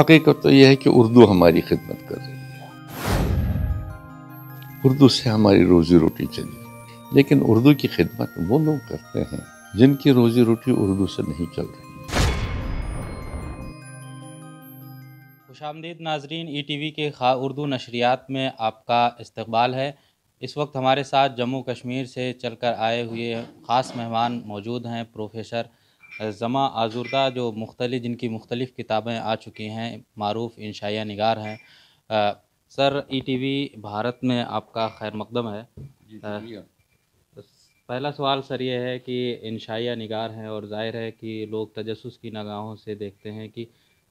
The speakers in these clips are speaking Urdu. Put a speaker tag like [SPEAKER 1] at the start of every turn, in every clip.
[SPEAKER 1] حقیقت تو یہ ہے کہ اردو ہماری خدمت کر رہی ہے، اردو سے ہماری روزی روٹی چلی، لیکن اردو کی خدمت وہ لوگ کرتے ہیں جن کی روزی روٹی اردو سے نہیں چل رہی۔
[SPEAKER 2] خوش آمدید ناظرین، ای ٹی وی کے اردو نشریات میں آپ کا استقبال ہے۔ اس وقت ہمارے ساتھ جموں کشمیر سے چل کر آئے ہوئے خاص مہمان موجود ہیں، پروفیسر زما آزردہ، جو جن کی مختلف کتابیں آ چکی ہیں، معروف انشائیہ نگار ہیں۔ سر، ای ٹی وی بھارت میں آپ کا خیر مقدم ہے۔ پہلا سوال سر یہ ہے کہ انشائیہ نگار ہیں اور ظاہر ہے کہ لوگ تجسس کی نگاہوں سے دیکھتے ہیں کہ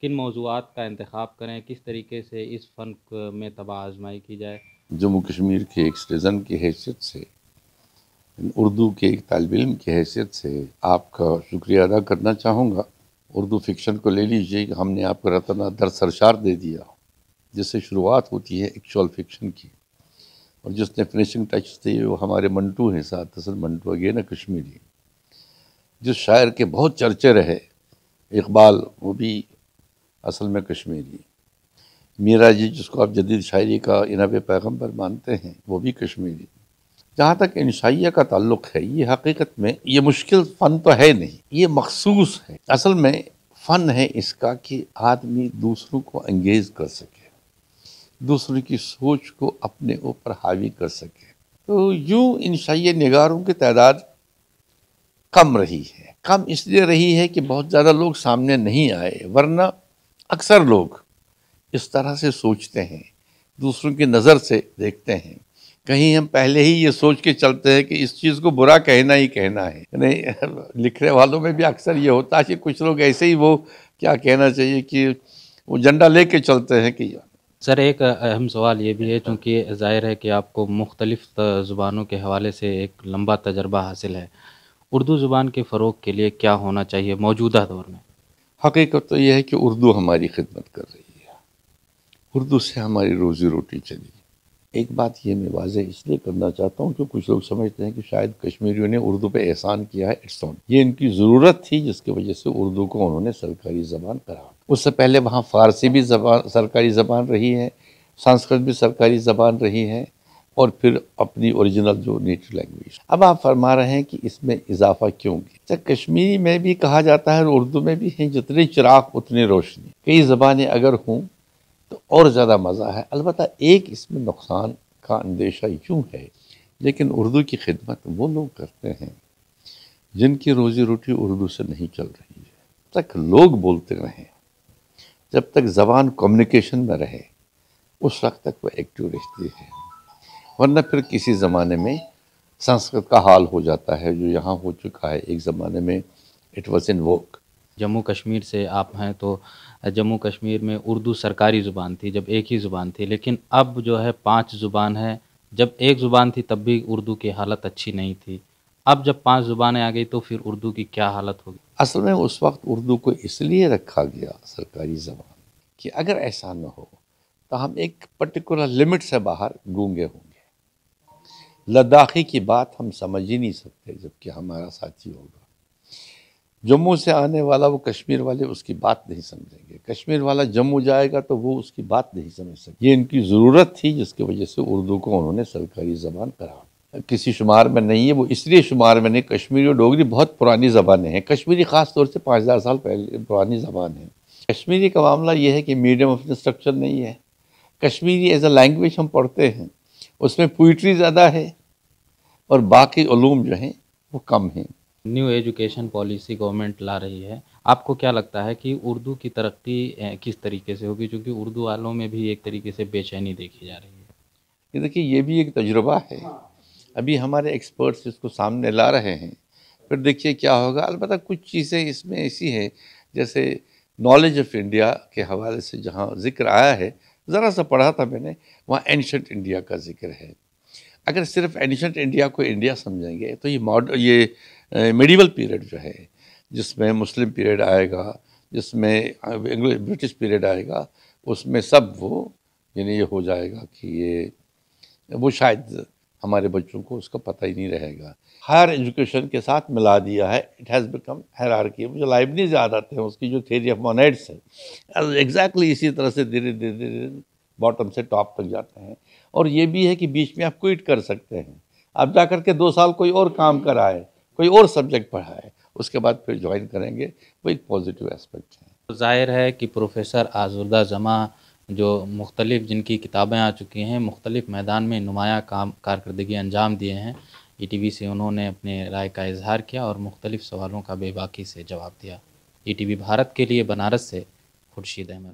[SPEAKER 2] کن موضوعات کا انتخاب کریں، کس طریقے سے اس فن میں طبع آزمائی کی جائے۔
[SPEAKER 1] جموں کشمیر کے ایک سٹیزن کی حیثیت سے، اردو کے ایک طالب علم کی حیثیت سے آپ کا شکریہ ادا کرنا چاہوں گا۔ اردو فکشن کو لے لیجئے کہ ہم نے آپ کو رتنا در سرشار دے دیا، جس سے شروعات ہوتی ہے ایکچوئل فکشن کی، اور جس نے فنیشنگ ٹچ دی وہ ہمارے منٹو ہیں، ساتھ حسن منٹو اگین کشمیری، جس شاعر کے بہت چرچے رہے، اقبال، وہ بھی اصل میں کشمیری، میرا جی جس کو آپ جدید شاعری کا انب پیغمبر مانتے ہیں وہ بھی کشمیری۔ جہاں تک انشائیہ کا تعلق ہے، یہ حقیقت میں یہ مشکل فن تو ہے نہیں، یہ مخصوص ہے۔ اصل میں فن ہے اس کا کہ آدمی دوسروں کو انگیز کر سکے، دوسروں کی سوچ کو اپنے اوپر حاوی کر سکے۔ تو یوں انشائیہ نگاروں کی تعداد کم رہی ہے۔ کم اس لیے رہی ہے کہ بہت زیادہ لوگ سامنے نہیں آئے، ورنہ اکثر لوگ اس طرح سے سوچتے ہیں، دوسروں کی نظر سے دیکھتے ہیں۔ کہیں ہم پہلے ہی یہ سوچ کے چلتے ہیں کہ اس چیز کو برا کہنا ہی کہنا ہے۔ یعنی لکھنے والوں میں بھی اکثر یہ ہوتا ہے کہ کچھ لوگ ایسے ہی وہ کیا کہنا چاہیے کہ وہ جھنڈا لے کے چلتے ہیں کہ
[SPEAKER 2] سر، ایک اہم سوال یہ بھی ہے، چونکہ ظاہر ہے کہ آپ کو مختلف زبانوں کے حوالے سے ایک لمبا تجربہ حاصل ہے، اردو زبان کے فروغ کے لیے کیا ہونا چاہیے موجودہ دور میں؟
[SPEAKER 1] حقیقت تو یہ ہے کہ اردو ہماری خدمت کر رہی ہے، اردو سے ہماری روزی روٹی چلی۔ ایک بات یہ میں واضح اس لیے کرنا چاہتا ہوں کہ کچھ لوگ سمجھتے ہیں کہ شاید کشمیریوں نے اردو پہ احسان کیا ہے، یہ ان کی ضرورت تھی جس کی وجہ سے اردو کو انہوں نے سرکاری زبان قرار۔ اس سے پہلے وہاں فارسی بھی سرکاری زبان رہی ہے، سنسکرت بھی سرکاری زبان رہی ہے، اور پھر اپنی اوریجنل جو نیٹو لینگویج۔ اب آپ فرما رہے ہیں کہ اس میں اضافہ کیوں کیا؟ کشمیری میں بھی کہا جاتا ہے اور اردو میں بھی ہیں، جتنے چراغ اتنی روشنی۔ کئی زبانیں اگر ہوں تو اور زیادہ مزہ ہے۔ البتہ ایک اس میں نقصان کا اندیشہ یوں ہے، لیکن اردو کی خدمت وہ لوگ کرتے ہیں جن کی روزی روٹی اردو سے نہیں چل رہی ہے۔ جب تک لوگ بولتے رہیں، جب تک زبان کمیونیکیشن میں رہے، اس وقت تک وہ ایکٹیو رہتی ہے، ورنہ پھر کسی زمانے میں سنسکرت کا حال ہو جاتا ہے جو یہاں ہو چکا ہے ایک زمانے میں، it was in vogue.
[SPEAKER 2] Jammu Kashmir سے آپ ہیں تو جموں کشمیر میں اردو سرکاری زبان تھی جب ایک ہی زبان تھی، لیکن اب جو ہے 5 زبان ہے۔ جب ایک زبان تھی تب بھی اردو کی حالت اچھی نہیں تھی، اب جب 5 زبانیں آ گئی تو پھر اردو کی کیا حالت ہوگی؟
[SPEAKER 1] اصل میں اس وقت اردو کو اس لیے رکھا گیا سرکاری زبان کہ اگر ایسا نہ ہو تو ہم ایک پرٹیکولر لمٹ سے باہر گونگے ہوں گے۔ لداخی کی بات ہم سمجھ ہی نہیں سکتے جبکہ ہمارا ساتھی ہوگا۔ جموں سے آنے والا وہ کشمیر والے اس کی بات نہیں سمجھیں گے، کشمیر والا جموں جائے گا تو وہ اس کی بات نہیں سمجھ سکے۔ یہ ان کی ضرورت تھی جس کی وجہ سے اردو کو انہوں نے سرکاری زبان قرار۔ کسی شمار میں نہیں ہے، وہ اس لیے شمار میں نہیں، کشمیری اور ڈوگری بہت پرانی زبانیں ہیں، کشمیری خاص طور سے 5000 سال پہلے پرانی زبان ہے۔ کشمیری کا معاملہ یہ ہے کہ میڈیم آف انسٹرکشن نہیں ہے، کشمیری ایز اے لینگویج ہم پڑھتے ہیں، اس میں پوئٹری زیادہ ہے اور باقی علوم جو ہیں وہ کم ہیں۔
[SPEAKER 2] نیو ایجوکیشن پالیسی گورنمنٹ لا رہی ہے، آپ کو کیا لگتا ہے کہ اردو کی ترقی کس طریقے سے ہوگی؟ چونکہ اردو والوں میں بھی ایک طریقے سے بے چینی دیکھی جا رہی ہے۔
[SPEAKER 1] یہ دیکھیے، یہ بھی ایک تجربہ ہے، ابھی ہمارے ایکسپرٹس اس کو سامنے لا رہے ہیں، پھر دیکھیے کیا ہوگا۔ البتہ کچھ چیزیں اس میں ایسی ہیں، جیسے نالج آف انڈیا کے حوالے سے جہاں ذکر آیا ہے، ذرا سا پڑھا تھا میں نے، وہاں اینشنٹ انڈیا کا ذکر ہے۔ اگر صرف اینشنٹ انڈیا کو انڈیا سمجھیں گے تو یہ میڈیول پیریڈ جو ہے، جس میں مسلم پیریڈ آئے گا، جس میں برٹش پیریڈ آئے گا، اس میں سب وہ یعنی یہ ہو جائے گا کہ وہ شاید ہمارے بچوں کو اس کا پتہ ہی نہیں رہے گا. ہائر ایجوکیشن کے ساتھ ملا دیا ہے. It has become hierarchy. جو لائبنیز یاد آتے ہیں اس کی جو تھیوری آف مونیڈس ہے ایگزیکٹلی اسی طرح سے دھیرے دھیرے باٹم سے ٹاپ تک جاتے ہیں. اور یہ بھی ہے کہ بیچ میں آپ کوئٹ کر سکتے ہیں. آپ جا کر کے 2 سال کوئی اور کام کرائے, کوئی اور سبجیکٹ پڑھائے, اس کے بعد پھر جوائن کریں گے. وہ ایک پازیٹیو اسپیکٹ ہے.
[SPEAKER 2] ظاہر ہے کہ پروفیسر آزردہ جمع جو مختلف جن کی کتابیں آ چکی ہیں, مختلف میدان میں نمایاں کارکردگی انجام دیے ہیں. ETV سے انہوں نے اپنے رائے کا اظہار کیا اور مختلف سوالوں کا بے باکی سے جواب دیا. ETV بھارت کے لیے بنارس سے خورشید احمد.